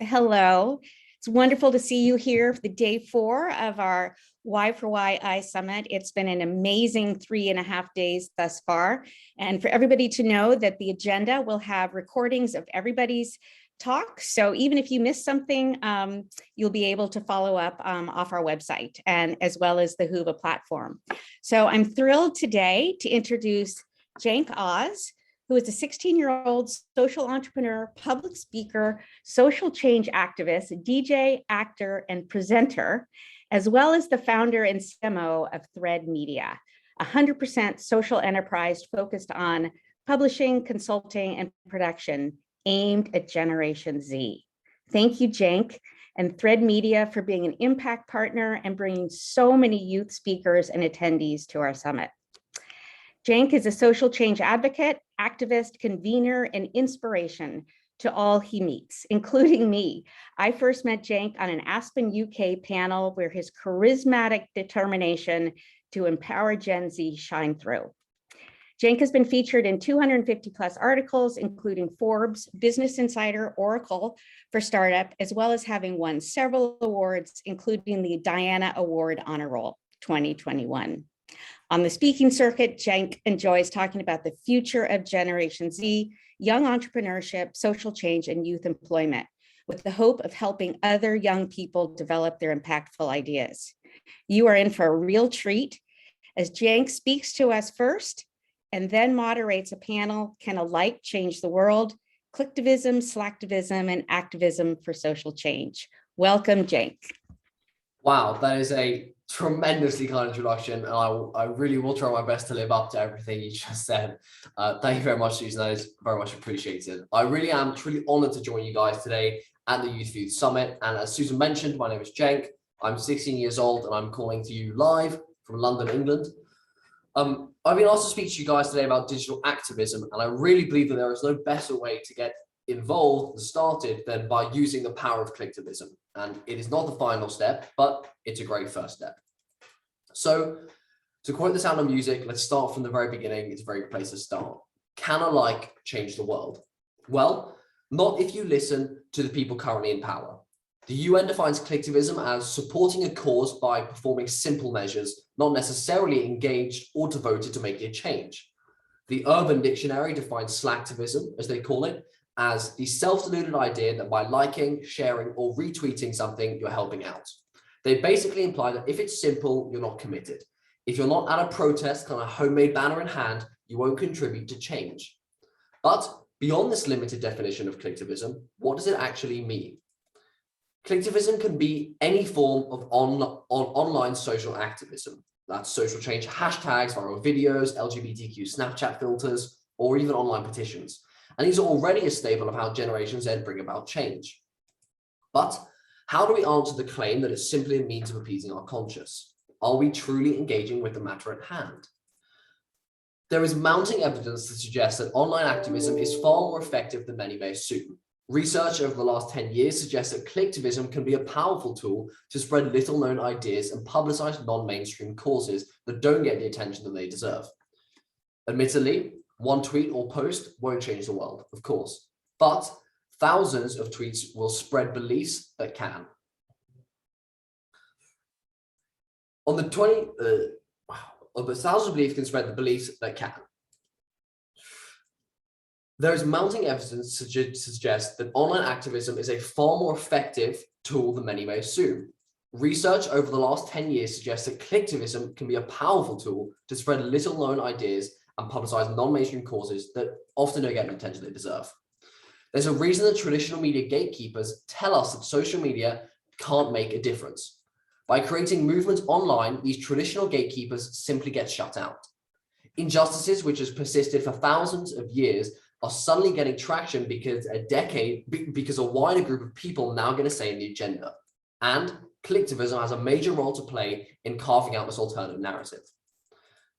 Hello. It's wonderful to see you here for the day 4 of our Y4Y iSummit. It's been an amazing 3.5 days thus far. And for everybody to know that the agenda will have recordings of everybody's talk. So even if you miss something, you'll be able to follow up off our website and as well as the Whova platform. So I'm thrilled today to introduce Jenk Oz, who is a 16-year-old social entrepreneur, public speaker, social change activist, DJ, actor, and presenter, as well as the founder and CMO of Thread Media, 100% social enterprise focused on publishing, consulting, and production aimed at Generation Z. Thank you, Jenk, and Thread Media for being an impact partner and bringing so many youth speakers and attendees to our summit. Jenk is a social change advocate, activist, convener, and inspiration to all he meets, including me. I first met Jenk on an Aspen UK panel where his charismatic determination to empower Gen Z shined through. Jenk has been featured in 250 plus articles, including Forbes, Business Insider, Oracle for Startup, as well as having won several awards, including the Diana Award Honor Roll 2021. On the speaking circuit, Jenk enjoys talking about the future of Generation Z, young entrepreneurship, social change, and youth employment, with the hope of helping other young people develop their impactful ideas. You are in for a real treat as Jenk speaks to us first and then moderates a panel, Can a Light Change the World? Clictivism, Slactivism, and Activism for Social Change. Welcome, Jenk. Wow, that is a tremendously kind introduction, and I really will try my best to live up to everything you just said. Thank you very much, Susan. That is very much appreciated. I really am truly honored to join you guys today at the Youth Summit. And as Susan mentioned, my name is Jenk. I'm 16 years old, and I'm calling to you live from London, England. I've been asked to speak to you guys today about digital activism, and I really believe that there is no better way to get involved and started than by using the power of Clictivism. And it is not the final step, but it's a great first step. So to quote The Sound of Music, let's start from the very beginning. It's a very good place to start. Can a like change the world? Well, not if you listen to the people currently in power. The UN defines Clictivism as supporting a cause by performing simple measures, not necessarily engaged or devoted to making a change. The Urban Dictionary defines Slactivism, as they call it, as the self-deluded idea that by liking, sharing, or retweeting something, you're helping out. They basically imply that if it's simple, you're not committed. If you're not at a protest, kind of homemade banner in hand, you won't contribute to change. But beyond this limited definition of Clictivism, what does it actually mean? Clictivism can be any form of online social activism. That's social change hashtags, viral videos, LGBTQ Snapchat filters, or even online petitions. And these are already a staple of how Generation Z bring about change. But how do we answer the claim that it's simply a means of appeasing our conscience? Are we truly engaging with the matter at hand? There is mounting evidence to suggest that online activism is far more effective than many may assume. Research over the last 10 years suggests that Clictivism can be a powerful tool to spread little-known ideas and publicize non-mainstream causes that don't get the attention that they deserve. Admittedly, one tweet or post won't change the world, of course, but thousands of tweets will spread beliefs that can. Thousands of beliefs can spread the beliefs that can. There is mounting evidence to suggest that online activism is a far more effective tool than many may assume. Research over the last 10 years suggests that Clictivism can be a powerful tool to spread little-known ideas and publicize non-mainstream causes that often don't get the attention they deserve. There's a reason that traditional media gatekeepers tell us that social media can't make a difference. By creating movements online, these traditional gatekeepers simply get shut out. Injustices which has persisted for thousands of years are suddenly getting traction because a wider group of people now get a say in the agenda. And Clictivism has a major role to play in carving out this alternative narrative.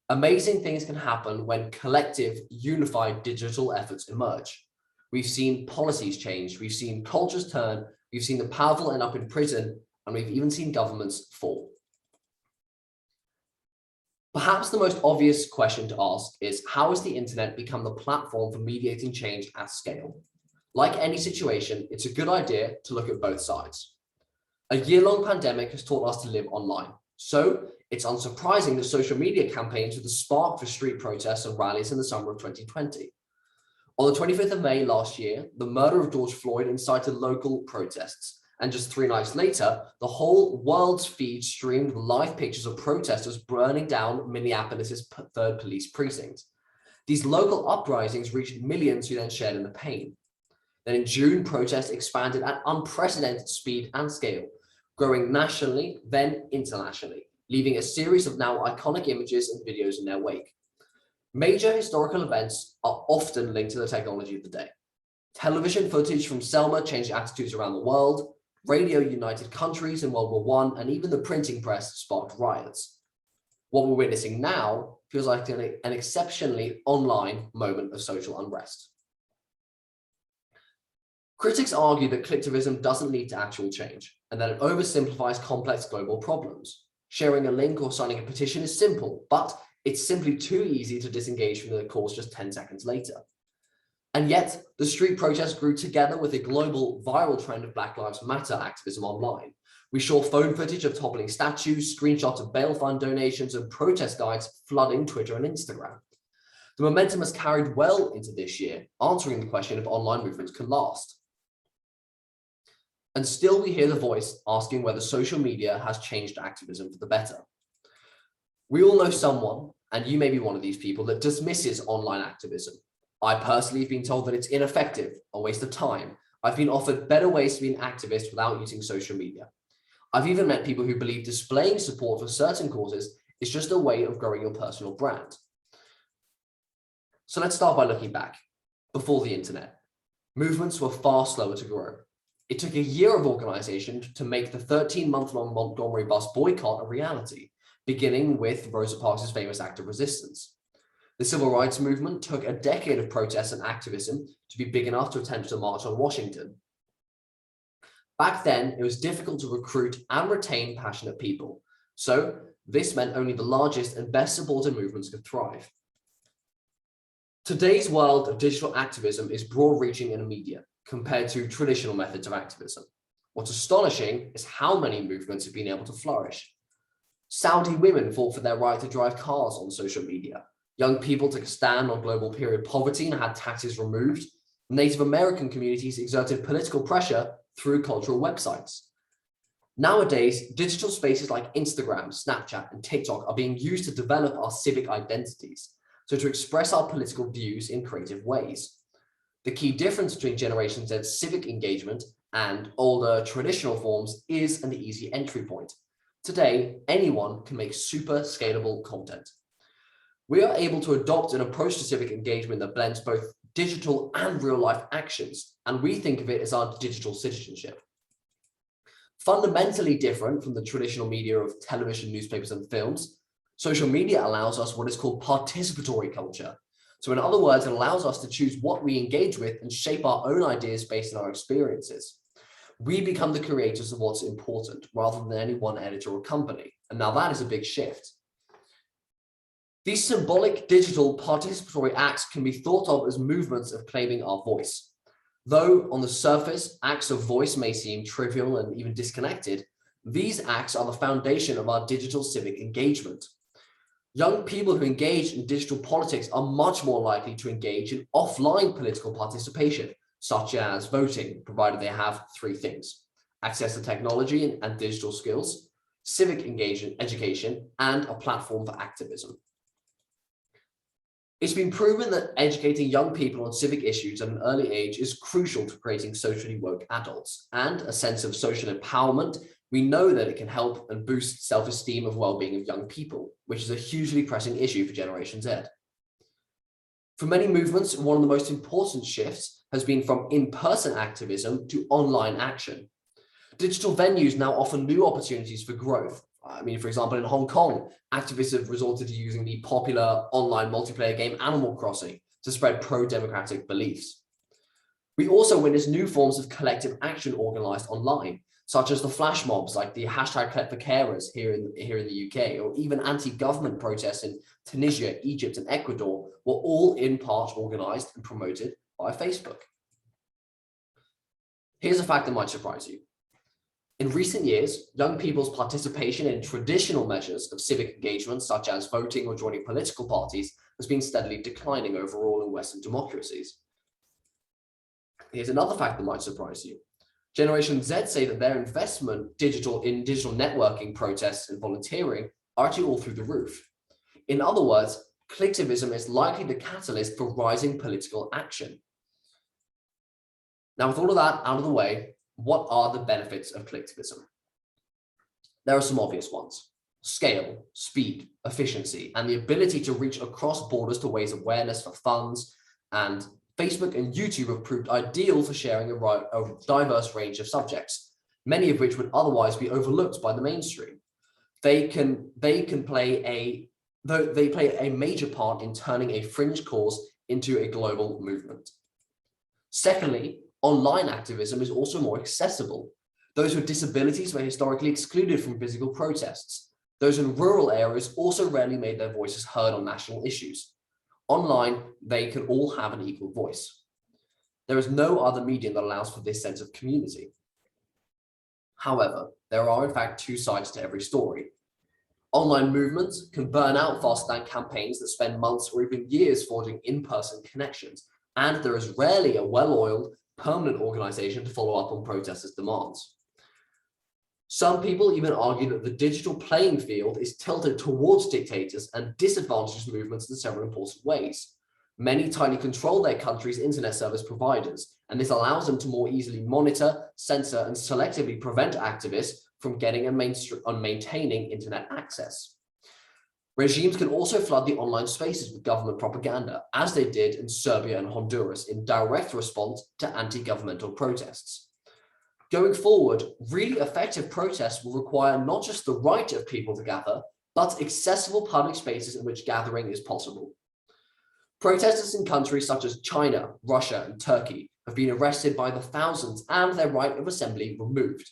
Amazing things can happen when collective, unified digital efforts emerge. We've seen policies change, we've seen cultures turn, we've seen the powerful end up in prison, and we've even seen governments fall. Perhaps the most obvious question to ask is, how has the internet become the platform for mediating change at scale? Like any situation, it's a good idea to look at both sides. A year-long pandemic has taught us to live online, so it's unsurprising that social media campaigns were the spark for street protests and rallies in the summer of 2020. On the 25th of May last year, the murder of George Floyd incited local protests, and just 3 nights later, the whole world's feed streamed live pictures of protesters burning down Minneapolis's 3rd Police Precinct. These local uprisings reached millions who then shared in the pain. Then in June, protests expanded at unprecedented speed and scale, growing nationally, then internationally, leaving a series of now iconic images and videos in their wake. Major historical events are often linked to the technology of the day. Television footage from Selma changed attitudes around the world, radio united countries in World War I, and even the printing press sparked riots. What we're witnessing now feels like an exceptionally online moment of social unrest. Critics argue that Clictivism doesn't lead to actual change, and that it oversimplifies complex global problems. Sharing a link or signing a petition is simple, but it's simply too easy to disengage from the cause just 10 seconds later. And yet, the street protests grew together with a global viral trend of Black Lives Matter activism online. We saw phone footage of toppling statues, screenshots of bail fund donations, and protest guides flooding Twitter and Instagram. The momentum has carried well into this year, answering the question if online movements can last. And still we hear the voice asking whether social media has changed activism for the better. We all know someone, and you may be one of these people, that dismisses online activism. I personally have been told that it's ineffective, a waste of time. I've been offered better ways to be an activist without using social media. I've even met people who believe displaying support for certain causes is just a way of growing your personal brand. So let's start by looking back. Before the internet, movements were far slower to grow. It took a year of organization to make the 13-month-long Montgomery bus boycott a reality, beginning with Rosa Parks' famous act of resistance. The civil rights movement took a decade of protests and activism to be big enough to attempt to march on Washington. Back then, it was difficult to recruit and retain passionate people, so this meant only the largest and best supported movements could thrive. Today's world of digital activism is broad-reaching and immediate compared to traditional methods of activism. What's astonishing is how many movements have been able to flourish. Saudi women fought for their right to drive cars on social media. Young people took a stand on global period poverty and had taxes removed. Native American communities exerted political pressure through cultural websites. Nowadays, digital spaces like Instagram, Snapchat, and TikTok are being used to develop our civic identities, so to express our political views in creative ways. The key difference between Generation Z's civic engagement and older traditional forms is an easy entry point. Today, anyone can make super scalable content. We are able to adopt an approach to civic engagement that blends both digital and real-life actions, and we think of it as our digital citizenship. Fundamentally different from the traditional media of television, newspapers, and films, social media allows us what is called participatory culture. So in other words, it allows us to choose what we engage with and shape our own ideas based on our experiences. We become the creators of what's important rather than any one editor or company. And now that is a big shift. These symbolic digital participatory acts can be thought of as movements of claiming our voice. Though on the surface, acts of voice may seem trivial and even disconnected, these acts are the foundation of our digital civic engagement. Young people who engage in digital politics are much more likely to engage in offline political participation, such as voting, provided they have 3 things: access to technology and digital skills, civic engagement, education, and a platform for activism. It's been proven that educating young people on civic issues at an early age is crucial to creating socially woke adults, and a sense of social empowerment. We know that it can help and boost self-esteem of well-being of young people, which is a hugely pressing issue for Generation Z. For many movements, one of the most important shifts has been from in-person activism to online action. Digital venues now offer new opportunities for growth. For example, in Hong Kong, activists have resorted to using the popular online multiplayer game Animal Crossing to spread pro-democratic beliefs. We also witness new forms of collective action organized online, such as the flash mobs like the #ClipForCarers here in the UK, or even anti-government protests in Tunisia, Egypt, and Ecuador were all in part organized and promoted by Facebook. Here's a fact that might surprise you. In recent years, young people's participation in traditional measures of civic engagement, such as voting or joining political parties, has been steadily declining overall in Western democracies. Here's another fact that might surprise you. Generation Z say that their investment in digital networking, protests, and volunteering are actually all through the roof. In other words, Clictivism is likely the catalyst for rising political action. Now, with all of that out of the way, what are the benefits of Clictivism? There are some obvious ones: scale, speed, efficiency, and the ability to reach across borders to raise awareness for funds. And Facebook and YouTube have proved ideal for sharing a diverse range of subjects, many of which would otherwise be overlooked by the mainstream. They play a major part in turning a fringe cause into a global movement. Secondly, online activism is also more accessible. Those with disabilities were historically excluded from physical protests. Those in rural areas also rarely made their voices heard on national issues. Online, they can all have an equal voice. There is no other medium that allows for this sense of community. However, there are in fact two sides to every story. Online movements can burn out faster than campaigns that spend months or even years forging in-person connections, and there is rarely a well-oiled, permanent organization to follow up on protesters' demands. Some people even argue that the digital playing field is tilted towards dictators and disadvantages movements in several important ways. Many tightly control their country's internet service providers, and this allows them to more easily monitor, censor, and selectively prevent activists from getting and maintaining internet access. Regimes can also flood the online spaces with government propaganda, as they did in Serbia and Honduras in direct response to anti-governmental protests. Going forward, really effective protests will require not just the right of people to gather, but accessible public spaces in which gathering is possible. Protesters in countries such as China, Russia, and Turkey have been arrested by the thousands and their right of assembly removed.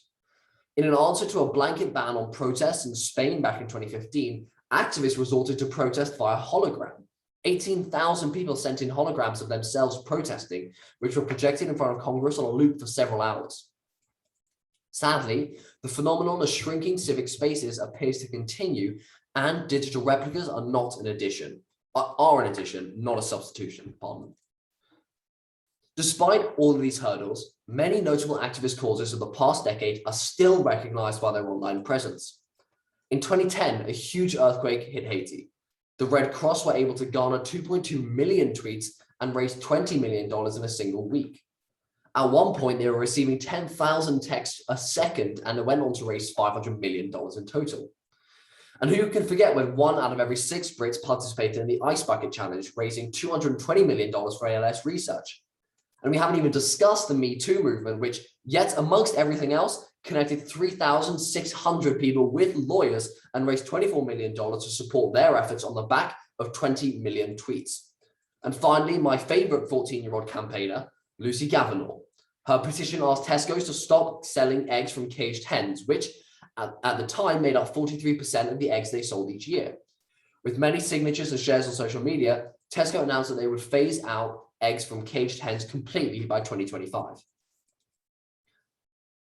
In an answer to a blanket ban on protests in Spain back in 2015, activists resorted to protest via hologram. 18,000 people sent in holograms of themselves protesting, which were projected in front of Congress on a loop for several hours. Sadly, the phenomenon of shrinking civic spaces appears to continue, and digital replicas are an addition, not a substitution, pardon. Despite all of these hurdles, many notable activist causes of the past decade are still recognized by their online presence. In 2010, a huge earthquake hit Haiti. The Red Cross were able to garner 2.2 million tweets and raise $20 million in a single week. At one point, they were receiving 10,000 texts a second, and it went on to raise $500 million in total. And who can forget when 1 out of every 6 Brits participated in the Ice Bucket Challenge, raising $220 million for ALS research. And we haven't even discussed the Me Too movement, which, yet amongst everything else, connected 3,600 people with lawyers and raised $24 million to support their efforts on the back of 20 million tweets. And finally, my favorite 14-year-old campaigner, Lucy Gavanaugh. Her petition asked Tesco's to stop selling eggs from caged hens, which at the time made up 43% of the eggs they sold each year. With many signatures and shares on social media, Tesco announced that they would phase out eggs from caged hens completely by 2025.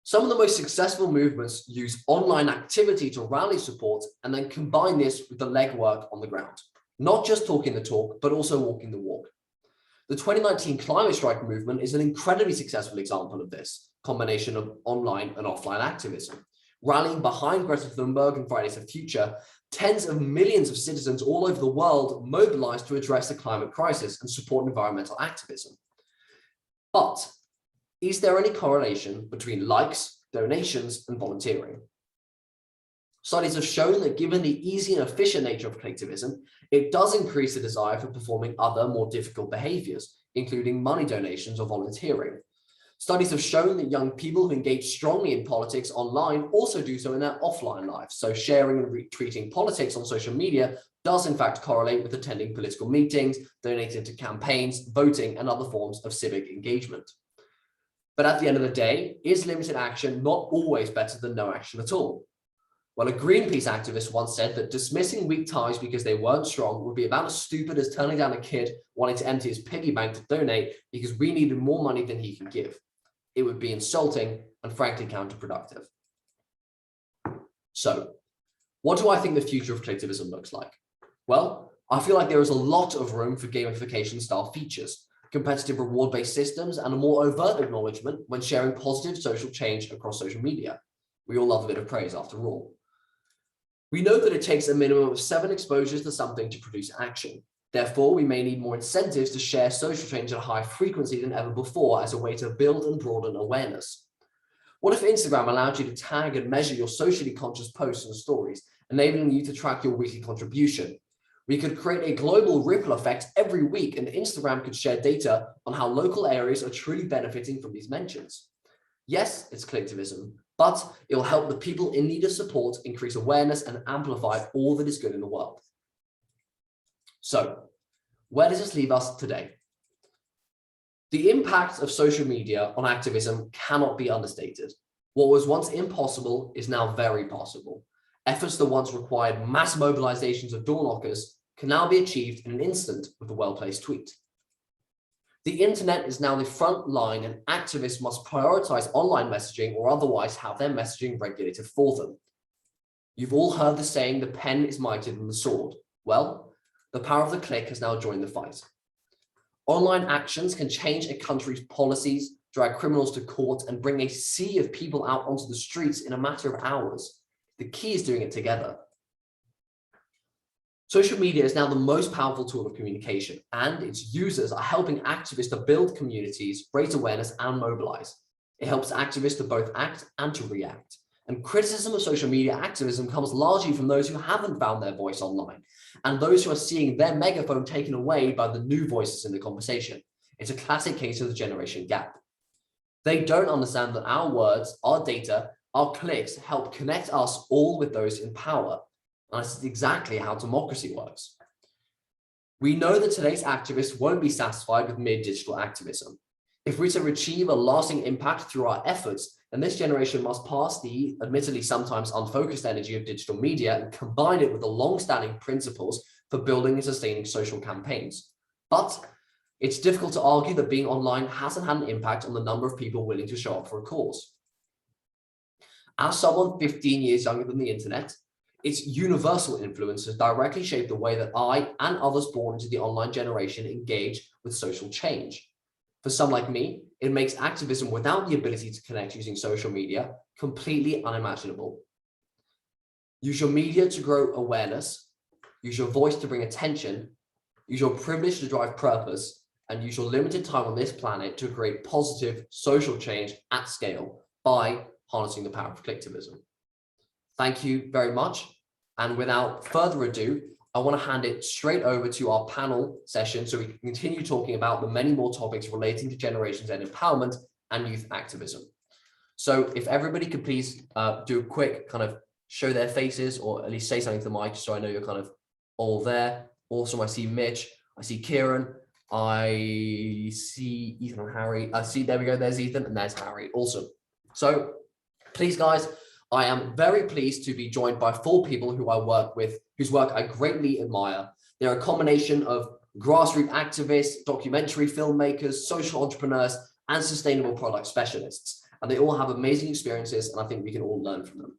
Some of the most successful movements use online activity to rally support and then combine this with the legwork on the ground. Not just talking the talk, but also walking the walk. The 2019 climate strike movement is an incredibly successful example of this combination of online and offline activism. Rallying behind Greta Thunberg and Fridays for Future, tens of millions of citizens all over the world mobilized to address the climate crisis and support environmental activism. But is there any correlation between likes, donations, and volunteering? Studies have shown that given the easy and efficient nature of collectivism, it does increase the desire for performing other more difficult behaviors, including money donations or volunteering. Studies have shown that young people who engage strongly in politics online also do so in their offline lives. So sharing and retweeting politics on social media does in fact correlate with attending political meetings, donating to campaigns, voting, and other forms of civic engagement. But at the end of the day, is limited action not always better than no action at all? Well, a Greenpeace activist once said that dismissing weak ties because they weren't strong would be about as stupid as turning down a kid wanting to empty his piggy bank to donate because we needed more money than he can give. It would be insulting and frankly counterproductive. So, what do I think the future of Clictivism looks like? Well, I feel like there is a lot of room for gamification style features, competitive reward-based systems, and a more overt acknowledgement when sharing positive social change across social media. We all love a bit of praise after all. We know that it takes a minimum of 7 exposures to something to produce action. Therefore, we may need more incentives to share social change at a higher frequency than ever before as a way to build and broaden awareness. What if Instagram allowed you to tag and measure your socially conscious posts and stories, enabling you to track your weekly contribution? We could create a global ripple effect every week, and Instagram could share data on how local areas are truly benefiting from these mentions. Yes, it's Clictivism, but it will help the people in need of support increase awareness and amplify all that is good in the world. So, where does this leave us today? The impact of social media on activism cannot be understated. What was once impossible is now very possible. Efforts that once required mass mobilizations of door knockers can now be achieved in an instant with a well-placed tweet. The internet is now the front line, and activists must prioritize online messaging or otherwise have their messaging regulated for them. You've all heard the saying, the pen is mightier than the sword. Well, the power of the click has now joined the fight. Online actions can change a country's policies, drag criminals to court, and bring a sea of people out onto the streets in a matter of hours. The key is doing it together. Social media is now the most powerful tool of communication, and its users are helping activists to build communities, raise awareness, and mobilize. It helps activists to both act and to react. And criticism of social media activism comes largely from those who haven't found their voice online, and those who are seeing their megaphone taken away by the new voices in the conversation. It's a classic case of the generation gap. They don't understand that our words, our data, our clicks help connect us all with those in power. And this is exactly how democracy works. We know that today's activists won't be satisfied with mere digital activism. If we're to achieve a lasting impact through our efforts, then this generation must pass the admittedly sometimes unfocused energy of digital media and combine it with the long-standing principles for building and sustaining social campaigns. But it's difficult to argue that being online hasn't had an impact on the number of people willing to show up for a cause. As someone 15 years younger than the internet, its universal influence has directly shaped the way that I and others born into the online generation engage with social change. For some like me, it makes activism without the ability to connect using social media completely unimaginable. Use your media to grow awareness, use your voice to bring attention, use your privilege to drive purpose, and use your limited time on this planet to create positive social change at scale by harnessing the power of Clictivism. Thank you very much. And without further ado, I want to hand it straight over to our panel session so we can continue talking about the many more topics relating to Generation Z empowerment and youth activism. So if everybody could please do a quick kind of show their faces or at least say something to the mic so I know you're kind of all there. Awesome. I see Mitch. I see Kieran. I see Ethan and Harry. I see, there we go. There's Ethan and there's Harry. Awesome. So please, guys, I am very pleased to be joined by 4 people who I work with, whose work I greatly admire. They're a combination of grassroots activists, documentary filmmakers, social entrepreneurs, and sustainable product specialists. And they all have amazing experiences, and I think we can all learn from them.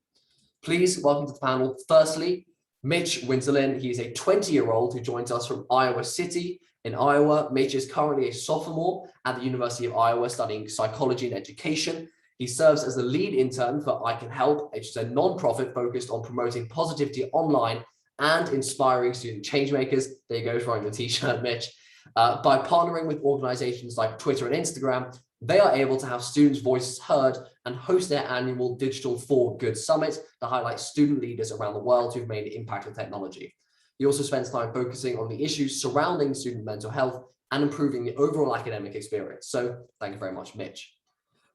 Please welcome to the panel. Firstly, Mitch Winterlin. He is a 20-year-old who joins us from Iowa City in Iowa. Mitch is currently a sophomore at the University of Iowa studying psychology and education. He serves as the lead intern for I Can Help, which is a nonprofit focused on promoting positivity online and inspiring student changemakers. There you go, throwing the t-shirt, Mitch. By partnering with organizations like Twitter and Instagram, they are able to have students' voices heard and host their annual Digital for Good Summit to highlight student leaders around the world who've made an impact with technology. He also spends time focusing on the issues surrounding student mental health and improving the overall academic experience. So thank you very much, Mitch.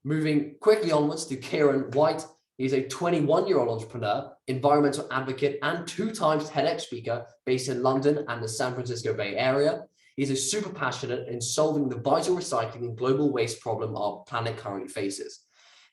Moving quickly onwards to Kieran White. He's a 21-year-old entrepreneur, environmental advocate, and 2 times TEDx speaker based in London and the San Francisco Bay Area. He's a super passionate in solving the vital recycling and global waste problem our planet currently faces.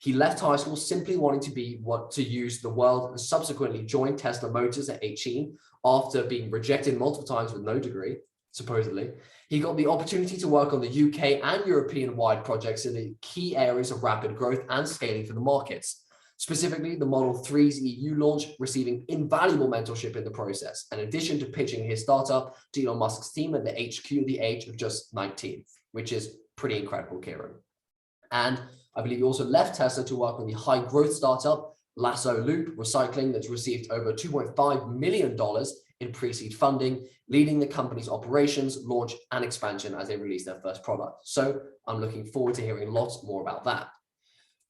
He left high school simply wanting to use the world and subsequently joined Tesla Motors at 18 after being rejected multiple times with no degree. supposedly. He got the opportunity to work on the UK and European-wide projects in the key areas of rapid growth and scaling for the markets. Specifically, the Model 3's EU launch, receiving invaluable mentorship in the process, in addition to pitching his startup to Elon Musk's team at the HQ at the age of just 19, which is pretty incredible, Kieran. And I believe he also left Tesla to work on the high growth startup, Lasso Loop Recycling, that's received over $2.5 million in pre-seed funding, leading the company's operations, launch, and expansion as they release their first product. So I'm looking forward to hearing lots more about that.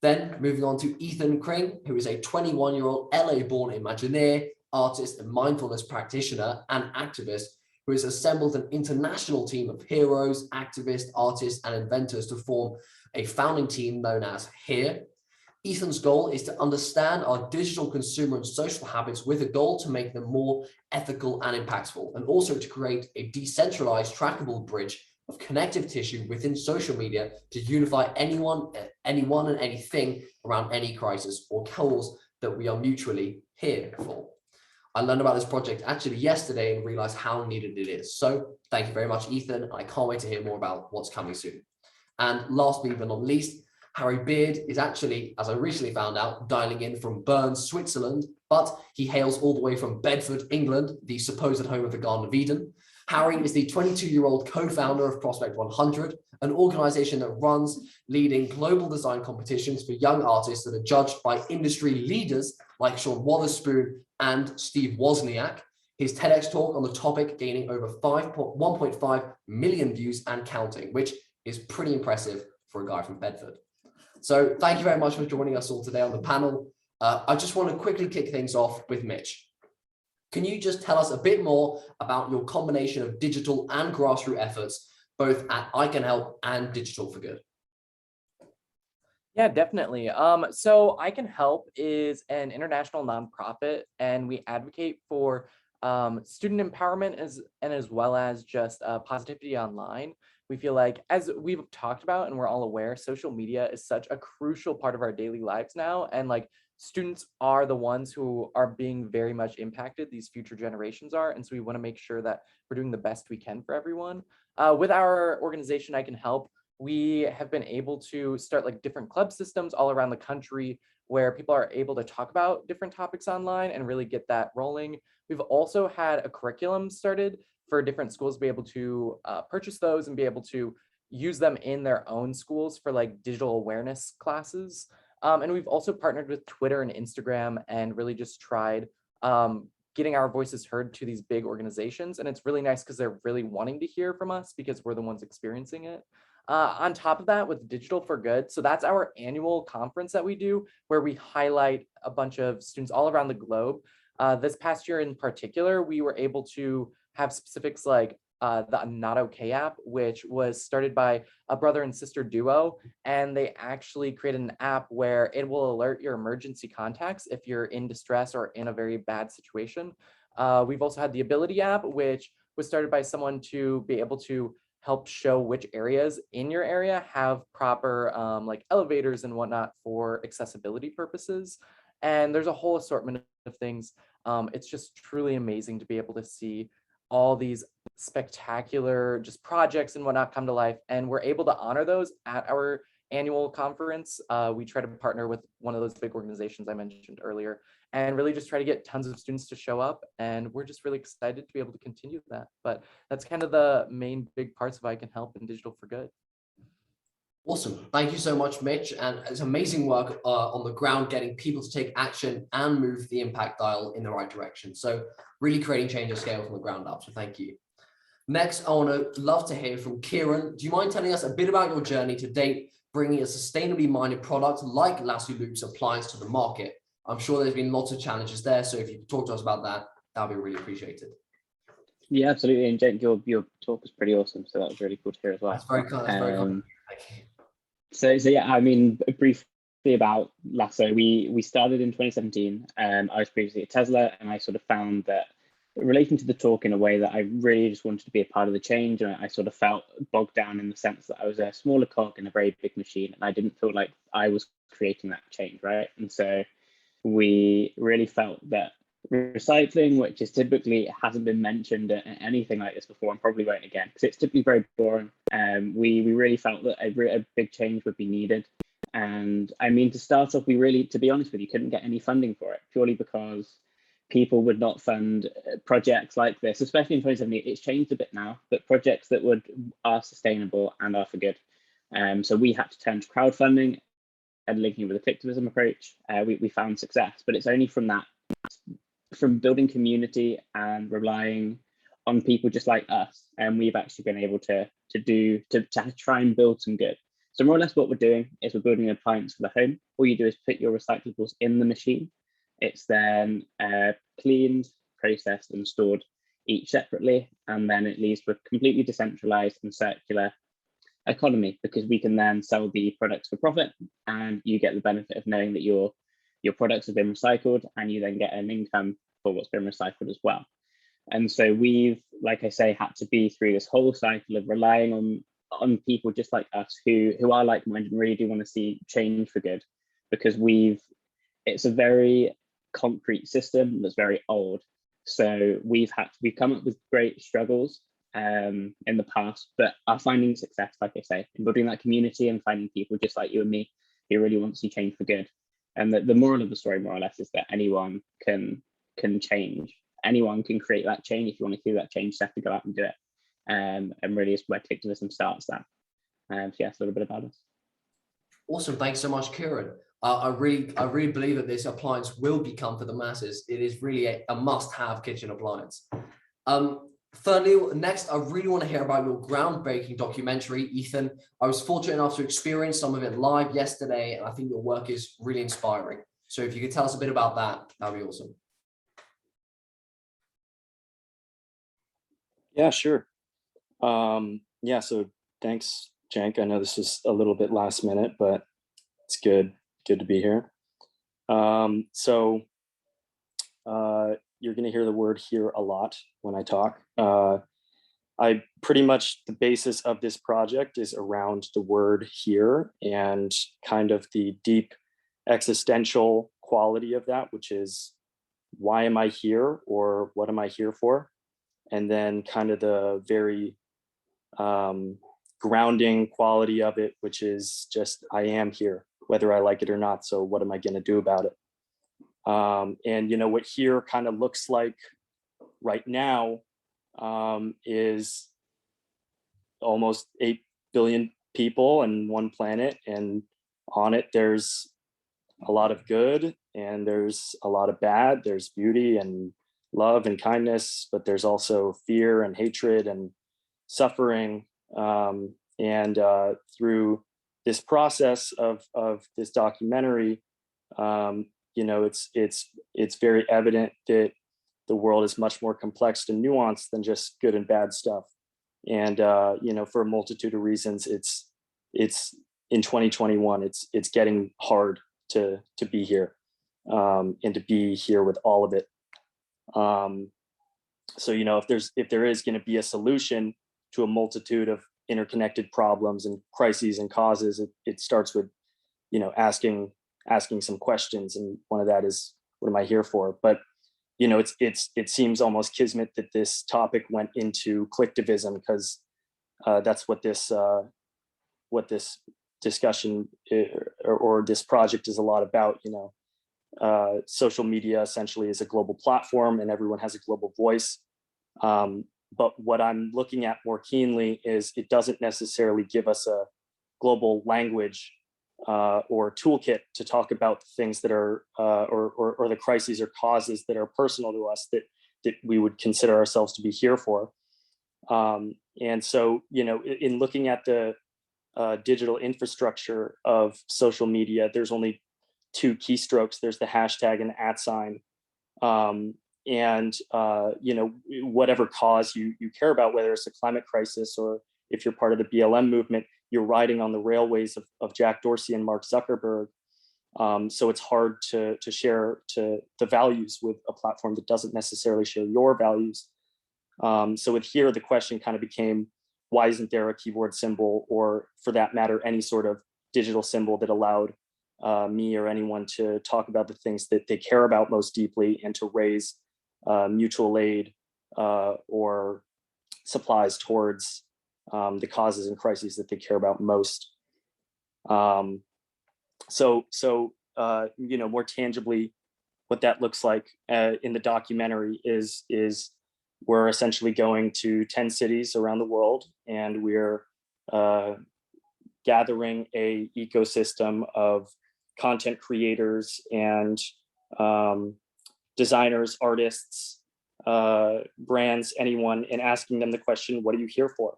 Then moving on to Ethan Kring, who is a 21-year-old LA-born Imagineer, artist, and mindfulness practitioner and activist who has assembled an international team of heroes, activists, artists, and inventors to form a founding team known as Here. Ethan's goal is to understand our digital consumer and social habits with a goal to make them more ethical and impactful, and also to create a decentralized, trackable bridge of connective tissue within social media to unify anyone and anything around any crisis or cause that we are mutually here for. I learned about this project actually yesterday and realized how needed it is. So thank you very much, Ethan. I can't wait to hear more about what's coming soon. And last but not least, Harry Beard is actually, as I recently found out, dialing in from Bern, Switzerland, but he hails all the way from Bedford, England, the supposed home of the Garden of Eden. Harry is the 22-year-old co-founder of Prospect 100, an organization that runs leading global design competitions for young artists that are judged by industry leaders like Sean Wotherspoon and Steve Wozniak. His TEDx talk on the topic gaining over 1.5 million views and counting, which is pretty impressive for a guy from Bedford. So thank you very much for joining us all today on the panel. I just want to quickly kick things off with Mitch. Can you just tell us a bit more about your combination of digital and grassroots efforts, both at I Can Help and Digital for Good? Yeah, definitely. So I Can Help is an international nonprofit, and we advocate for student empowerment as well as just positivity online. We feel like, as we've talked about and we're all aware, social media is such a crucial part of our daily lives now. And like students are the ones who are being very much impacted, these future generations are. And so we want to make sure that we're doing the best we can for everyone. With our organization, I Can Help, we have been able to start like different club systems all around the country where people are able to talk about different topics online and really get that rolling. We've also had a curriculum started for different schools to be able to purchase those and be able to use them in their own schools for like digital awareness classes. And we've also partnered with Twitter and Instagram and really just tried getting our voices heard to these big organizations. And it's really nice because they're really wanting to hear from us because we're the ones experiencing it. On top of that, with Digital for Good, so that's our annual conference that we do where we highlight a bunch of students all around the globe. This past year in particular, we were able to have specifics like the Not Okay app, which was started by a brother and sister duo, and they actually created an app where it will alert your emergency contacts if you're in distress or in a very bad situation. We've also had the Ability app, which was started by someone to be able to help show which areas in your area have proper like elevators and whatnot for accessibility purposes. And there's a whole assortment of things. It's just truly amazing to be able to see all these spectacular just projects and whatnot come to life, and we're able to honor those at our annual conference. We try to partner with one of those big organizations I mentioned earlier and really just try to get tons of students to show up, and we're just really excited to be able to continue that. But that's kind of the main big parts of I Can Help and Digital for Good. Awesome. Thank you so much, Mitch. And it's amazing work on the ground, getting people to take action and move the impact dial in the right direction. So really creating change at scale from the ground up. So thank you. Next, I want to love to hear from Kieran. Do you mind telling us a bit about your journey to date, bringing a sustainably minded product like Lasso Loop's appliance to the market? I'm sure there's been lots of challenges there. So if you could talk to us about that, that would be really appreciated. Yeah, absolutely. And Jenk, your talk was pretty awesome. So that was really cool to hear as well. That's very kind. That's very kind. Thank you. So yeah, I mean, briefly about Lasso, we started in 2017. I was previously at Tesla, and I sort of found that relating to the talk in a way that I really just wanted to be a part of the change. And I sort of felt bogged down in the sense that I was a smaller cog in a very big machine, and I didn't feel like I was creating that change, right? And so we really felt that recycling, which is typically hasn't been mentioned at anything like this before, and probably won't again, because it's typically very boring. We really felt that a big change would be needed. And I mean, to start off, we really, to be honest with you, couldn't get any funding for it, purely because people would not fund projects like this, especially in 2017. It's changed a bit now, but projects that are sustainable and are for good. So we had to turn to crowdfunding and linking with the Clictivism approach. We found success, but it's only from building community and relying on people just like us, and we've actually been able to try and build some good. So more or less what we're doing is we're building an appliance for the home. All you do is put your recyclables in the machine. It's then cleaned, processed, and stored each separately, and then it leaves with completely decentralized and circular economy, because we can then sell the products for profit, and you get the benefit of knowing that your products have been recycled, and you then get an income for what's been recycled as well. And so we've, like I say, had to be through this whole cycle of relying on people just like us who are like-minded and really do want to see change for good, because it's a very concrete system that's very old. So we've come up with great struggles in the past, but are finding success, like I say, in building that community and finding people just like you and me who really want to see change for good. And the moral of the story, more or less, is that anyone can change. Anyone can create that change. If you want to see that change, you have to go out and do it. And really is where Clictivism starts that. So yeah, it's a little bit about us. Awesome. Thanks so much, Kieran. I really believe that this appliance will become for the masses. It is really a must-have kitchen appliance. Thirdly, next, I really want to hear about your groundbreaking documentary, Ethan. I was fortunate enough to experience some of it live yesterday, and I think your work is really inspiring. So if you could tell us a bit about that, that'd be awesome. Yeah, sure. Yeah, so thanks, Jenk. I know this is a little bit last minute, but it's good to be here. You're going to hear the word "here" a lot when I talk. I pretty much, the basis of this project is around the word "here" and kind of the deep existential quality of that, which is, why am I here, or what am I here for? And then kind of the very grounding quality of it, which is just, I am here, whether I like it or not. So what am I going to do about it? And you know what here kind of looks like right now is almost 8 billion people and one planet, and on it there's a lot of good and there's a lot of bad. There's beauty and love and kindness, but there's also fear and hatred and suffering. Through this process of this documentary, you know, it's very evident that the world is much more complex and nuanced than just good and bad stuff. And you know, for a multitude of reasons, it's in 2021, it's getting hard to be here, and to be here with all of it. So you know, if there is going to be a solution to a multitude of interconnected problems and crises and causes, it starts with, you know, asking some questions, and one of that is, what am I here for? But you know, it seems almost kismet that this topic went into Clictivism, because that's what this discussion or this project is a lot about. You know, social media essentially is a global platform, and everyone has a global voice. But what I'm looking at more keenly is it doesn't necessarily give us a global language or toolkit to talk about the things that are or the crises or causes that are personal to us that we would consider ourselves to be here for. And so, you know, in looking at the digital infrastructure of social media, there's only two keystrokes. There's the hashtag and the @sign. You know, whatever cause you care about, whether it's a climate crisis or if you're part of the BLM movement, you're riding on the railways of Jack Dorsey and Mark Zuckerberg. So it's hard to share the values with a platform that doesn't necessarily share your values. So with here, the question kind of became, why isn't there a keyboard symbol, or for that matter, any sort of digital symbol that allowed me or anyone to talk about the things that they care about most deeply and to raise mutual aid or supplies towards the causes and crises that they care about most. More tangibly, what that looks like in the documentary is we're essentially going to 10 cities around the world, and we're gathering a ecosystem of content creators and designers, artists, brands, anyone, and asking them the question, what are you here for?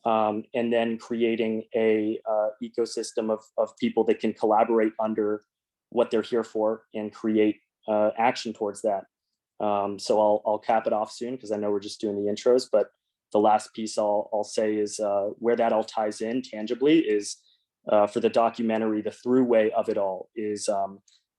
And then creating a ecosystem of people that can collaborate under what they're here for and create action towards that. So I'll cap it off soon because I know we're just doing the intros, but the last piece I'll say is where that all ties in tangibly is for the documentary, the throughway of it all is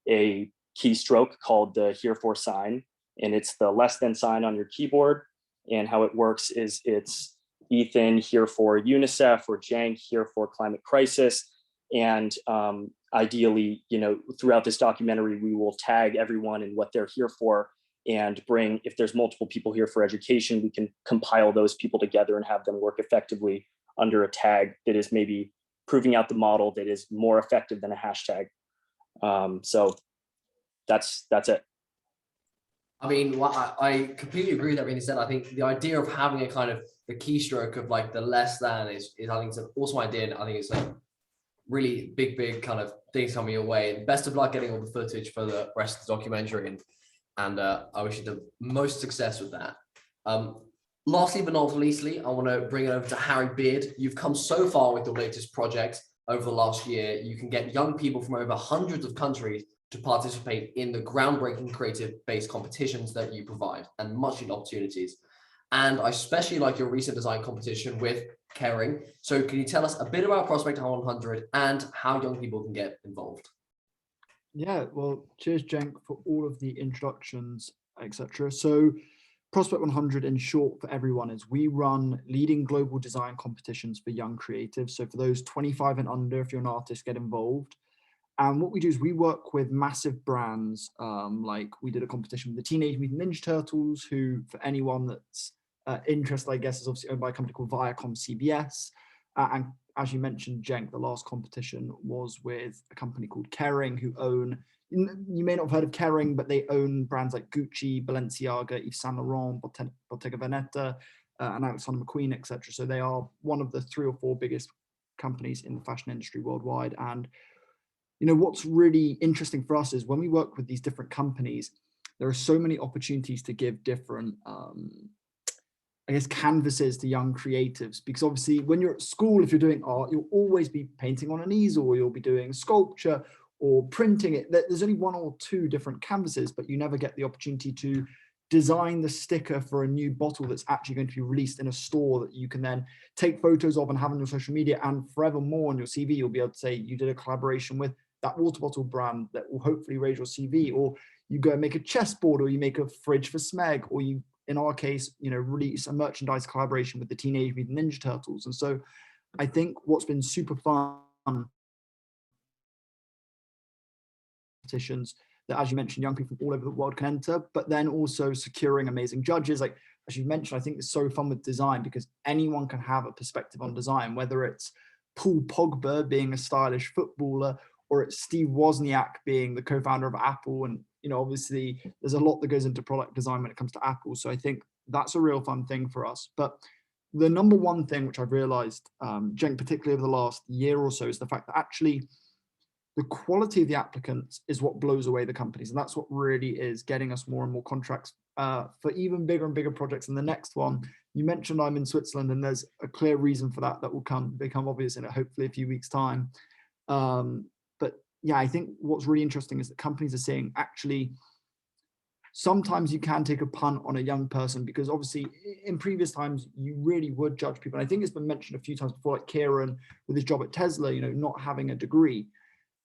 a keystroke called the Herefor sign, and it's the less than sign on your keyboard. And how it works is it's Ethan here for UNICEF, or Jenk here for climate crisis. And ideally, throughout this documentary, we will tag everyone and what they're here for, and bring, if there's multiple people here for education, we can compile those people together and have them work effectively under a tag that is maybe proving out the model that is more effective than a hashtag. So that's it. I mean, I completely agree with everything you said. I think the idea of having a kind of the keystroke of like the less than is I think it's an awesome idea. And I think it's like really big kind of things coming your way. And best of luck getting all the footage for the rest of the documentary. And I wish you the most success with that. Lastly, but not leastly, I want to bring it over to Harry Beard. You've come so far with your latest project over the last year. You can get young people from over hundreds of countries to participate in the groundbreaking creative-based competitions that you provide, and much needed opportunities. And I especially like your recent design competition with Kring. So can you tell us a bit about Prospect 100 and how young people can get involved? Yeah, well, cheers, Jenk, for all of the introductions, etc. So Prospect 100, in short, for everyone, is we run leading global design competitions for young creatives. So for those 25 and under, if you're an artist, get involved. And what we do is we work with massive brands, like we did a competition with the Teenage Mutant Ninja Turtles, who, for anyone that's interested, I guess, is obviously owned by a company called Viacom CBS. And as you mentioned, Jenk, the last competition was with a company called Kering, who own, you may not have heard of Kering, but they own brands like Gucci, Balenciaga, Yves Saint Laurent, Bottega Veneta, and Alexander McQueen, etc. So they are one of the 3 or 4 biggest companies in the fashion industry worldwide. And what's really interesting for us is when we work with these different companies, there are so many opportunities to give different, canvases to young creatives, because obviously when you're at school, if you're doing art, you'll always be painting on an easel, or you'll be doing sculpture or printing it. There's only 1 or 2 different canvases, but you never get the opportunity to design the sticker for a new bottle that's actually going to be released in a store that you can then take photos of and have on your social media, and forevermore on your CV, you'll be able to say you did a collaboration with that water bottle brand that will hopefully raise your CV, or you go and make a chessboard, or you make a fridge for Smeg, or you, in our case, release a merchandise collaboration with the Teenage Mutant Ninja Turtles. And so I think what's been super fun competitions that, as you mentioned, young people from all over the world can enter, but then also securing amazing judges. Like, as you mentioned, I think it's so fun with design because anyone can have a perspective on design, whether it's Paul Pogba being a stylish footballer, or it's Steve Wozniak being the co-founder of Apple. And, obviously there's a lot that goes into product design when it comes to Apple. So I think that's a real fun thing for us. But the number one thing, which I've realized, Jenk, particularly over the last year or so, is the fact that actually the quality of the applicants is what blows away the companies. And that's what really is getting us more and more contracts for even bigger and bigger projects. And the next one, you mentioned I'm in Switzerland, and there's a clear reason for that will become obvious in hopefully a few weeks' time. But yeah, I think what's really interesting is that companies are saying, actually, sometimes you can take a punt on a young person, because obviously in previous times you really would judge people. And I think it's been mentioned a few times before, like Kieran with his job at Tesla, not having a degree.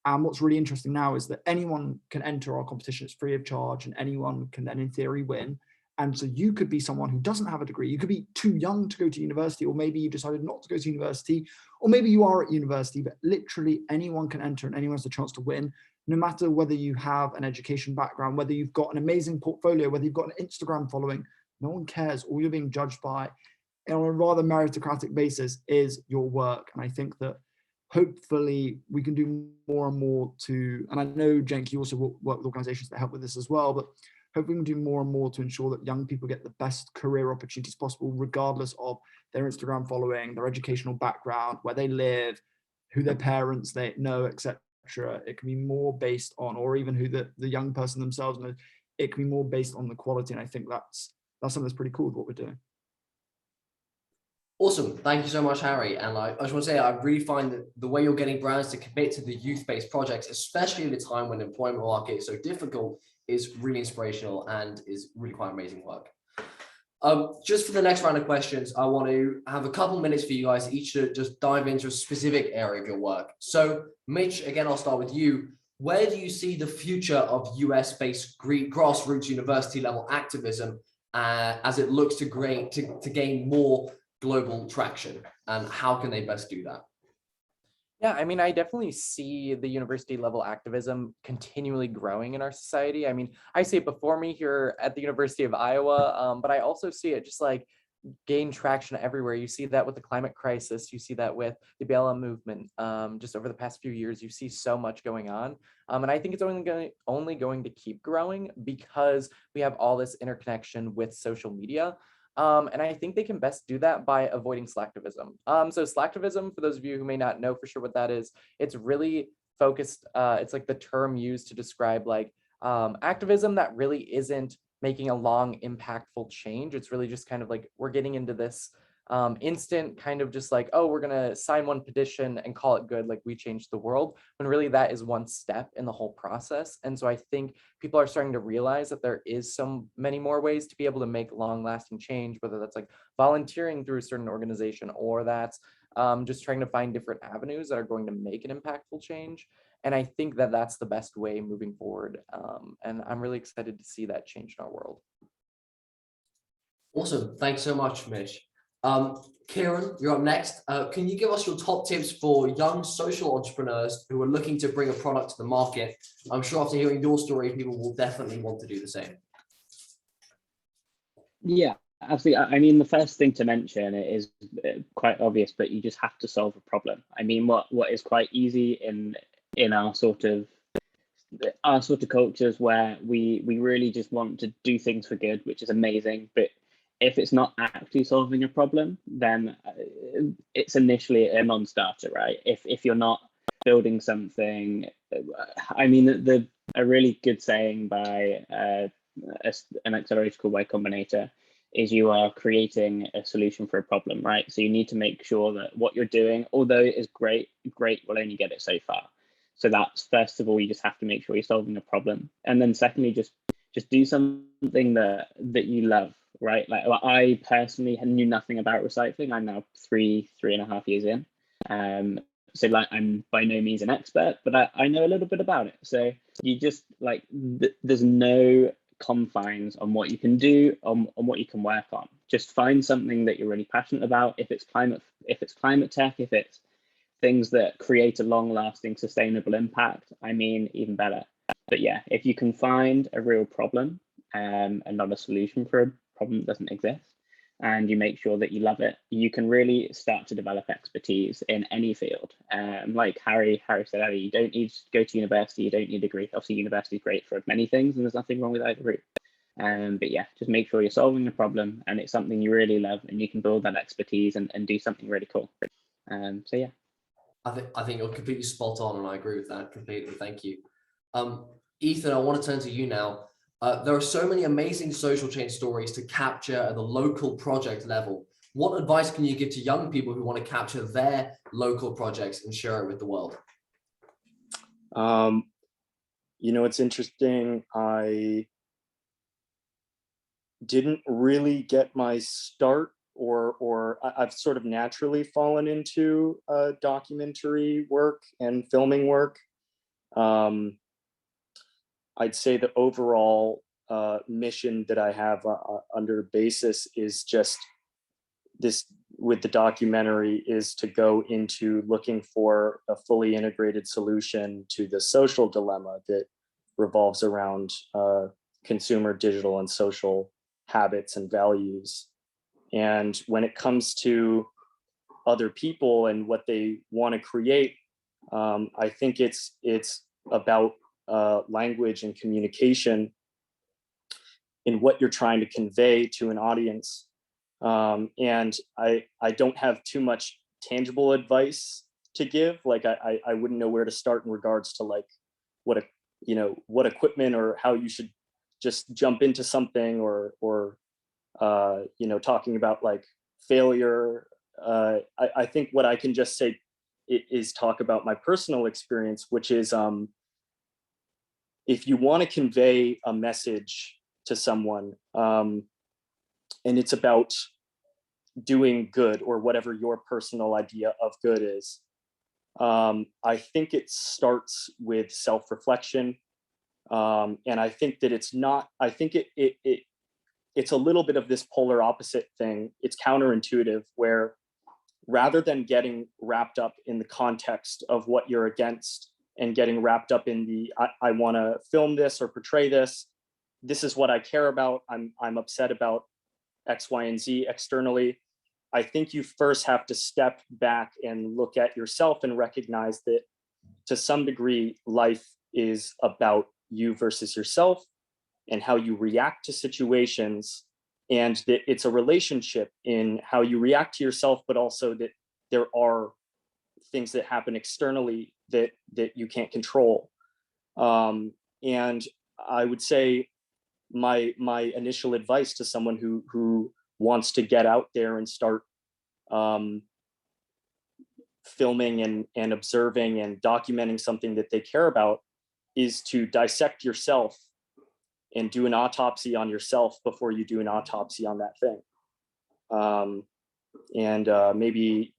And what's really interesting now is that anyone can enter our competition. It's free of charge, and anyone can then in theory win. And so you could be someone who doesn't have a degree. You could be too young to go to university, or maybe you decided not to go to university, or maybe you are at university, but literally anyone can enter and anyone has a chance to win, no matter whether you have an education background, whether you've got an amazing portfolio, whether you've got an Instagram following. No one cares. All you're being judged by on a rather meritocratic basis is your work. And I think that hopefully we can do more and more to, and I know, Jenk, you also work with organizations that help with this as well, but hopefully we can do more and more to ensure that young people get the best career opportunities possible, regardless of their Instagram following, their educational background, where they live, who their parents they know, etc. It can be more based on, or even who the young person themselves knows. It can be more based on the quality. And I think that's something that's pretty cool with what we're doing. Awesome. Thank you so much, Harry. And I just want to say, I really find that the way you're getting brands to commit to the youth-based projects, especially at a time when the employment market is so difficult, is really inspirational and is really quite amazing work. Just for the next round of questions, I want to have a couple minutes for you guys each to just dive into a specific area of your work. So Mitch, again, I'll start with you. Where do you see the future of US-based grassroots university level activism as it looks to gain more global traction, and how can they best do that? Yeah, I mean, I definitely see the university level activism continually growing in our society. I mean, I see it before me here at the University of Iowa, but I also see it just like gain traction everywhere. You see that with the climate crisis. You see that with the BLM movement. Just over the past few years, you see so much going on. And I think it's only going to keep growing because we have all this interconnection with social media. And I think they can best do that by avoiding Slactivism. So Slactivism, for those of you who may not know for sure what that is, it's really focused, it's like the term used to describe like activism that really isn't making a long impactful change. It's really just kind of like, we're getting into this instant kind of just like, oh, we're gonna sign one petition and call it good, like we changed the world, when really that is one step in the whole process. And so I think people are starting to realize that there is so many more ways to be able to make long lasting change, whether that's like volunteering through a certain organization, or that's just trying to find different avenues that are going to make an impactful change. And I think that that's the best way moving forward. And I'm really excited to see that change in our world. Awesome. Thanks so much, Mitch. Kieran, you're up next. Can you give us your top tips for young social entrepreneurs who are looking to bring a product to the market? I'm sure after hearing your story, people will definitely want to do the same. Yeah, absolutely. I mean, the first thing to mention is quite obvious, but you just have to solve a problem. I mean, what is quite easy in our sort of cultures where we really just want to do things for good, which is amazing, but if it's not actually solving a problem, then it's initially a non-starter, right? If you're not building something, I mean, a really good saying by an accelerator called Y Combinator is you are creating a solution for a problem, right? So you need to make sure that what you're doing, although it is great will only get it so far. So that's, first of all, you just have to make sure you're solving a problem. And then secondly, just do something that you love, right? Like I personally knew nothing about recycling. I'm now 3.5 years in. So like I'm by no means an expert, but I know a little bit about it. So you just like, there's no confines on what you can do, on what you can work on. Just find something that you're really passionate about. If it's climate tech, if it's things that create a long-lasting sustainable impact, I mean, even better. But yeah, if you can find a real problem and not a solution for a problem that doesn't exist, and you make sure that you love it, you can really start to develop expertise in any field. Like Harry said earlier, you don't need to go to university, you don't need a degree. Obviously, university is great for many things, and there's nothing wrong with either route. But yeah, just make sure you're solving a problem and it's something you really love, and you can build that expertise and do something really cool. So yeah. I think you're completely spot on, and I agree with that completely. Thank you. Ethan, I want to turn to you now. There are so many amazing social change stories to capture at the local project level. What advice can you give to young people who want to capture their local projects and share it with the world? You know, it's interesting. I didn't really get my start, or I've sort of naturally fallen into documentary work and filming work. I'd say the overall mission that I have under basis is just this with the documentary is to go into looking for a fully integrated solution to the social dilemma that revolves around consumer digital and social habits and values. And when it comes to other people and what they want to create, I think it's about language and communication in what you're trying to convey to an audience. And I don't have too much tangible advice to give. Like I wouldn't know where to start in regards to like what equipment or how you should just jump into something or talking about like failure. I think what I can just say is talk about my personal experience, which is if you want to convey a message to someone, and it's about doing good or whatever your personal idea of good is, I think it starts with self-reflection. And I think that it's not, I think it's a little bit of this polar opposite thing. It's counterintuitive, where rather than getting wrapped up in the context of what you're against and getting wrapped up in the, I want to film this or portray this, this is what I care about, I'm upset about X, Y, and Z externally. I think you first have to step back and look at yourself and recognize that to some degree, life is about you versus yourself and how you react to situations, and that it's a relationship in how you react to yourself, but also that there are things that happen externally that you can't control. And I would say my initial advice to someone who wants to get out there and start filming and observing and documenting something that they care about is to dissect yourself and do an autopsy on yourself before you do an autopsy on that thing.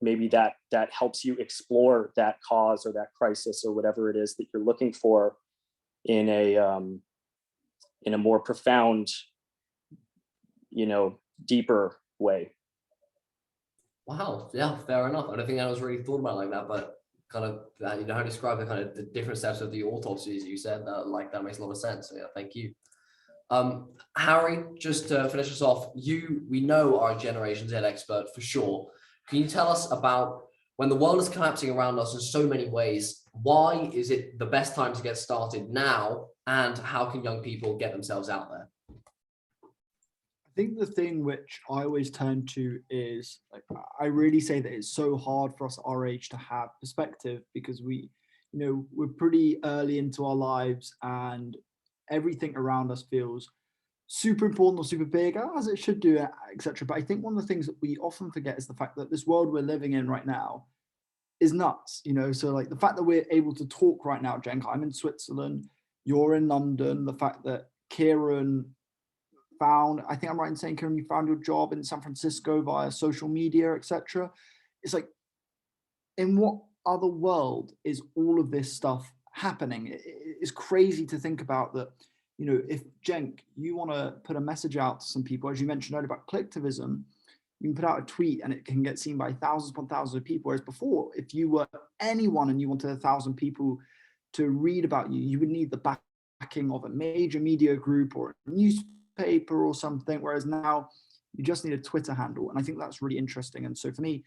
Maybe that helps you explore that cause or that crisis or whatever it is that you're looking for in a more profound, deeper way. Wow, yeah, fair enough. I don't think I was really thought about like that, but kind of that, how to describe the kind of the different steps of the autopsies you said, that makes a lot of sense. So yeah, thank you. Harry, just to finish us off, we know are a Generation Z expert for sure. Can you tell us about, when the world is collapsing around us in so many ways, why is it the best time to get started now, and how can young people get themselves out there? I think the thing which I always turn to is, like, I really say that it's so hard for us our age to have perspective, because we're pretty early into our lives and everything around us feels super important or super big, as it should do, etc. But I think one of the things that we often forget is the fact that this world we're living in right now is nuts, So like the fact that we're able to talk right now, Jenk, I'm in Switzerland, you're in London, the fact that Kieran I think I'm right in saying, Kieran, you found your job in San Francisco via social media, etc. It's like, in what other world is all of this stuff happening? It's crazy to think about that. If Jenk, you want to put a message out to some people, as you mentioned earlier about Clictivism, you can put out a tweet and it can get seen by thousands upon thousands of people. Whereas before, if you were anyone and you wanted 1,000 people to read about you, you would need the backing of a major media group or a newspaper or something. Whereas now you just need a Twitter handle. And I think that's really interesting. And so for me,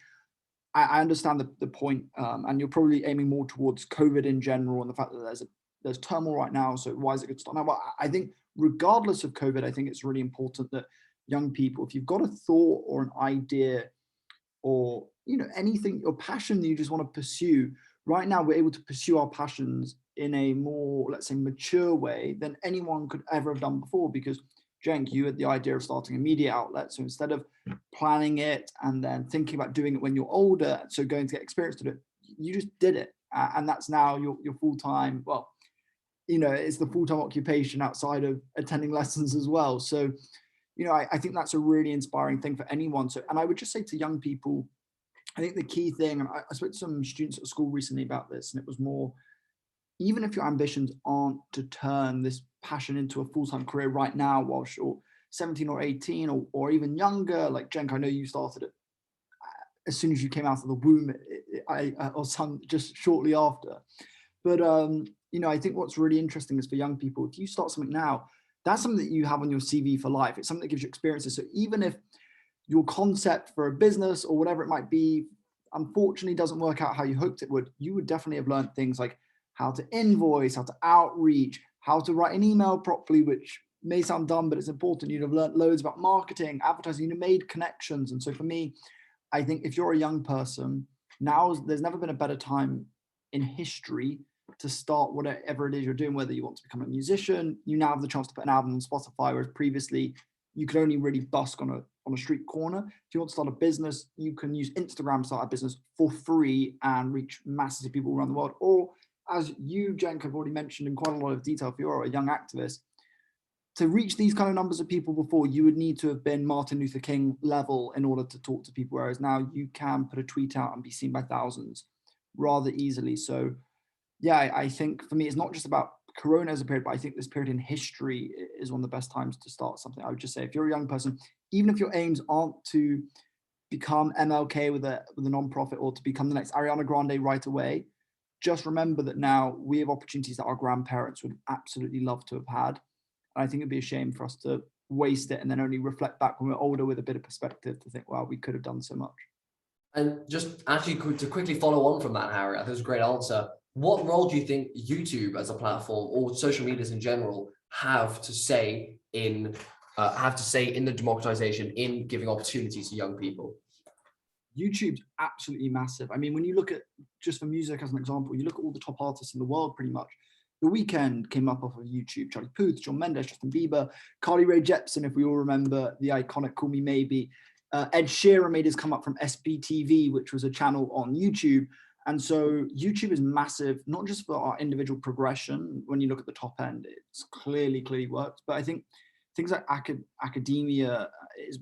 I understand the point, and you're probably aiming more towards COVID in general and the fact that there's turmoil right now. So why is it good to start now? But I think regardless of COVID, I think it's really important that young people, if you've got a thought or an idea or, anything, your passion that you just want to pursue, right now we're able to pursue our passions in a more, let's say, mature way than anyone could ever have done before. Because Jenk, you had the idea of starting a media outlet. So instead of planning it and then thinking about doing it when you're older, so going to get experience to do it, you just did it. And that's now your full-time, well, it's the full-time occupation outside of attending lessons as well. So, I think that's a really inspiring thing for anyone. So, and I would just say to young people, I think the key thing, and I spoke to some students at school recently about this, and it was more, even if your ambitions aren't to turn this passion into a full-time career right now, whilst you're 17 or 18 or even younger, like Jenk, I know you started it as soon as you came out of the womb, or some just shortly after. But you know, I think what's really interesting is for young people, if you start something now, that's something that you have on your CV for life. It's something that gives you experiences. So even if your concept for a business or whatever it might be, unfortunately doesn't work out how you hoped it would, you would definitely have learned things like how to invoice, how to outreach, how to write an email properly, which may sound dumb, but it's important. You'd have learned loads about marketing, advertising, you'd have made connections. And so for me, I think if you're a young person, there's never been a better time in history to start whatever it is you're doing, whether you want to become a musician, you now have the chance to put an album on Spotify, whereas previously you could only really busk on a street corner. If you want to start a business, you can use Instagram to start a business for free and reach masses of people around the world. Or as you, Jenk, have already mentioned in quite a lot of detail, if you're a young activist, to reach these kind of numbers of people before, you would need to have been Martin Luther King level in order to talk to people, whereas now you can put a tweet out and be seen by thousands rather easily. So yeah, I think for me, it's not just about Corona as a period, but I think this period in history is one of the best times to start something. I would just say, if you're a young person, even if your aims aren't to become MLK with a nonprofit or to become the next Ariana Grande right away, just remember that now we have opportunities that our grandparents would absolutely love to have had. And I think it'd be a shame for us to waste it and then only reflect back when we're older with a bit of perspective to think, wow, we could have done so much. And just actually to quickly follow on from that, Harry, I think it was a great answer. What role do you think YouTube as a platform or social medias in general have to say in the democratization, in giving opportunities to young people? YouTube's absolutely massive. I mean, when you look at, just for music as an example, you look at all the top artists in the world pretty much. The Weeknd came up off of YouTube, Charlie Puth, Shawn Mendes, Justin Bieber, Carly Rae Jepsen, if we all remember the iconic Call Me Maybe. Ed Sheeran made his come up from SBTV, which was a channel on YouTube. And so YouTube is massive, not just for our individual progression. When you look at the top end, it's clearly works. But I think things like academia is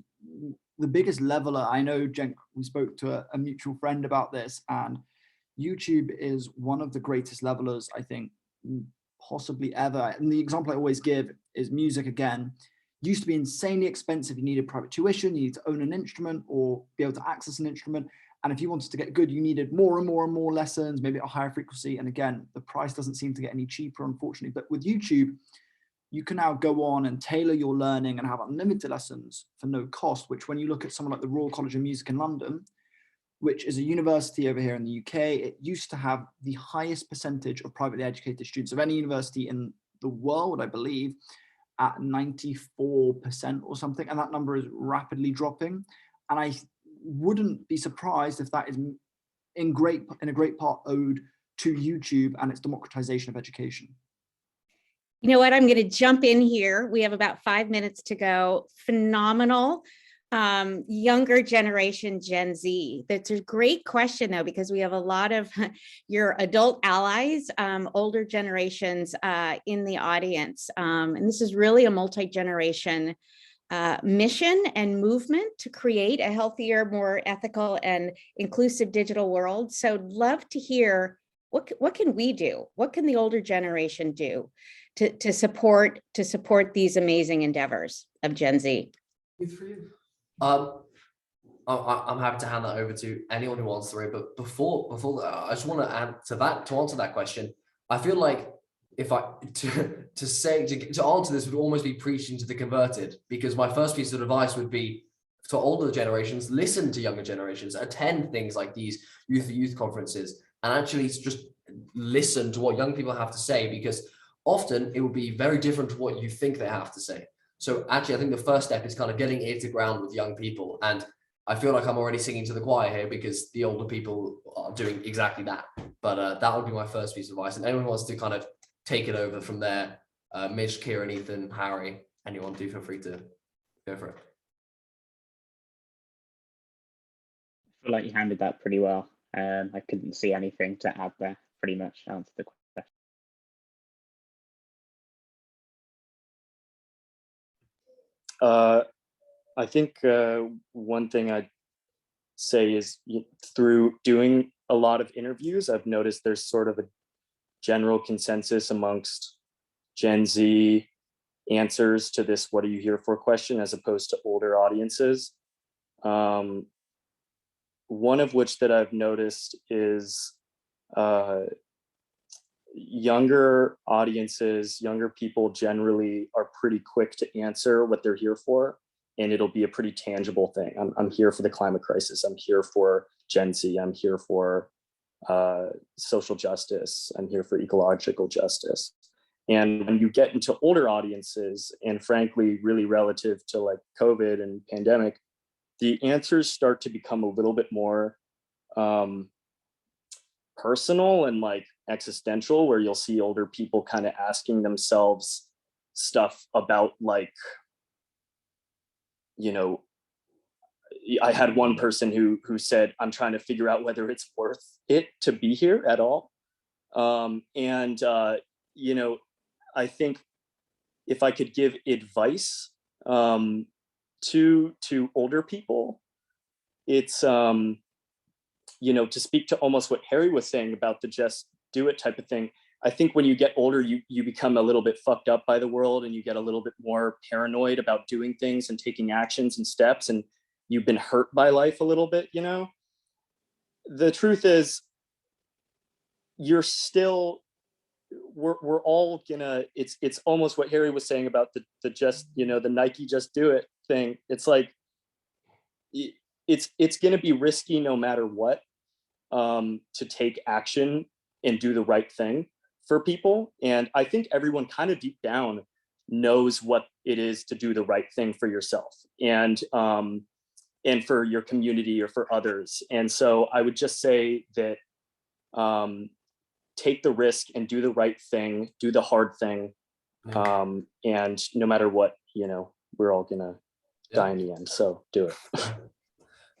the biggest leveler. I know, Jenk, we spoke to a mutual friend about this, and YouTube is one of the greatest levelers, I think, possibly ever. And the example I always give is music again. Used to be insanely expensive. You needed private tuition, you need to own an instrument or be able to access an instrument. And if you wanted to get good, you needed more and more and more lessons, maybe at a higher frequency. And again, the price doesn't seem to get any cheaper, unfortunately. But with YouTube, you can now go on and tailor your learning and have unlimited lessons for no cost, which when you look at someone like the Royal College of Music in London, which is a university over here in the UK, it used to have the highest percentage of privately educated students of any university in the world, I believe, at 94% or something. And that number is rapidly dropping. And I wouldn't be surprised if that is in a great part owed to YouTube and its democratization of education. You know what? I'm going to jump in here. We have about 5 minutes to go. Phenomenal. Younger generation, Gen Z. That's a great question, though, because we have a lot of your adult allies, older generations in the audience. And this is really a multi-generation mission and movement to create a healthier, more ethical and inclusive digital world. So love to hear what can we do? What can the older generation do to support these amazing endeavors of Gen Z? Good for you. I'm happy to hand that over to anyone who wants to read. But before that, I just want to add to that, to answer that question. I feel like if I to answer this would almost be preaching to the converted, because my first piece of advice would be to older generations, listen to younger generations, attend things like these youth conferences, and actually just listen to what young people have to say, because often it will be very different to what you think they have to say. So actually, I think the first step is kind of getting ear to ground with young people. And I feel like I'm already singing to the choir here because the older people are doing exactly that. But that would be my first piece of advice. And anyone wants to kind of take it over from there, Mitch, Kieran, Ethan, Harry, anyone, do feel free to go for it. I feel like you handled that pretty well. I couldn't see anything to add there. Pretty much answered the question. I think one thing I'd say is through doing a lot of interviews, I've noticed there's sort of a general consensus amongst Gen Z answers to this "what are you here for" question, as opposed to older audiences. One of which that I've noticed is younger audiences, younger people generally are pretty quick to answer what they're here for, and it'll be a pretty tangible thing. I'm here for the climate crisis. I'm here for Gen Z. I'm here for social justice. I'm here for ecological justice. And when you get into older audiences, and frankly, really relative to like COVID and pandemic, the answers start to become a little bit more personal and like existential, where you'll see older people kind of asking themselves stuff about like, you know, I had one person who said, I'm trying to figure out whether it's worth it to be here at all. You know, I think if I could give advice to older people, it's you know, to speak to almost what Harry was saying about the just do it type of thing. I think when you get older, you become a little bit fucked up by the world, and you get a little bit more paranoid about doing things and taking actions and steps, and you've been hurt by life a little bit, you know. The truth is, you're still, we're all gonna, it's almost what Harry was saying about the just, you know, the Nike just do it thing. It's like, it's gonna be risky no matter what, to take action and do the right thing for people. And I think everyone kind of deep down knows what it is to do the right thing for yourself and for your community or for others. And so I would just say that take the risk and do the right thing, do the hard thing. And no matter what, you know, we're all gonna die in the end. So do it.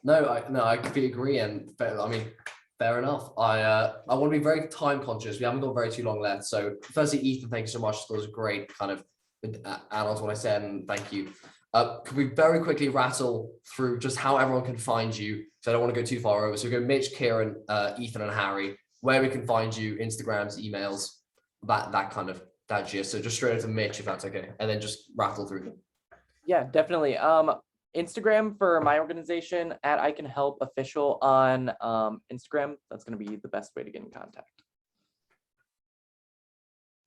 No, I completely agree. And I mean, fair enough. I want to be very time conscious. We haven't got very too long left. So firstly, Ethan, thank you so much. That was a great kind of add on to what I said, and thank you. Could we very quickly rattle through just how everyone can find you? So I don't want to go too far over. So we go Mitch, Kieran, Ethan, and Harry, where we can find you, Instagrams, emails, that kind of that gist. So just straight into Mitch, if that's okay, and then just rattle through them. Yeah, definitely. Instagram for my organization at I Can Help Official on Instagram. That's going to be the best way to get in contact.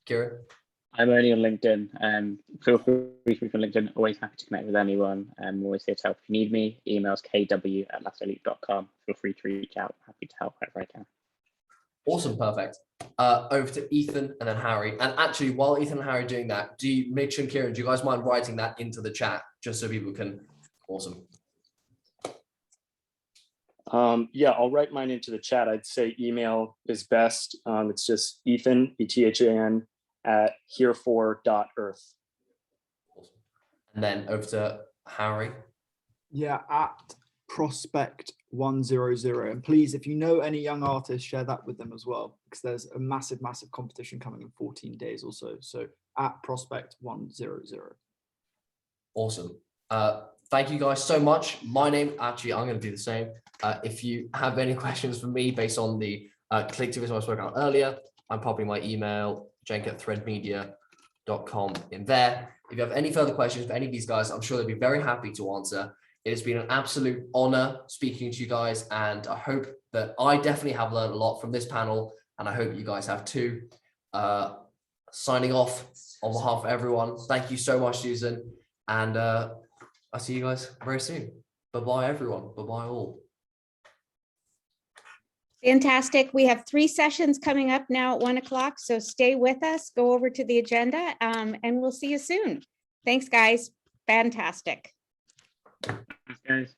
Kieran? I'm only on LinkedIn. Feel free to on LinkedIn. Always happy to connect with anyone. I'm always here to help if you need me. Emails kw@lasso.com. Feel free to reach out. Happy to help wherever I can. Awesome, perfect. Over to Ethan and then Harry. And actually, while Ethan and Harry are doing that, Mitch and Kieran, do you guys mind writing that into the chat just so people can? Awesome. Yeah, I'll write mine into the chat. I'd say email is best. It's just Ethan, ETHAN, at Herefor..earth. Awesome. And then over to Harry. Yeah, at Prospect100. And please, if you know any young artists, share that with them as well, because there's a massive competition coming in 14 days or so. So at Prospect100. Awesome. Thank you guys so much. My name, actually, I'm going to do the same. If you have any questions for me based on the Clictivism I spoke about earlier, I'm popping my email, jenk@threadmedia.com in there. If you have any further questions for any of these guys, I'm sure they'll be very happy to answer. It has been an absolute honor speaking to you guys, and I hope that I definitely have learned a lot from this panel, and I hope you guys have too. Signing off on behalf of everyone. Thank you so much, Susan, and I'll see you guys very soon. Bye-bye, everyone. Bye-bye, all. Fantastic. We have 3 sessions coming up now at 1 o'clock. So stay with us, go over to the agenda, and we'll see you soon. Thanks, guys. Fantastic. Thanks, guys.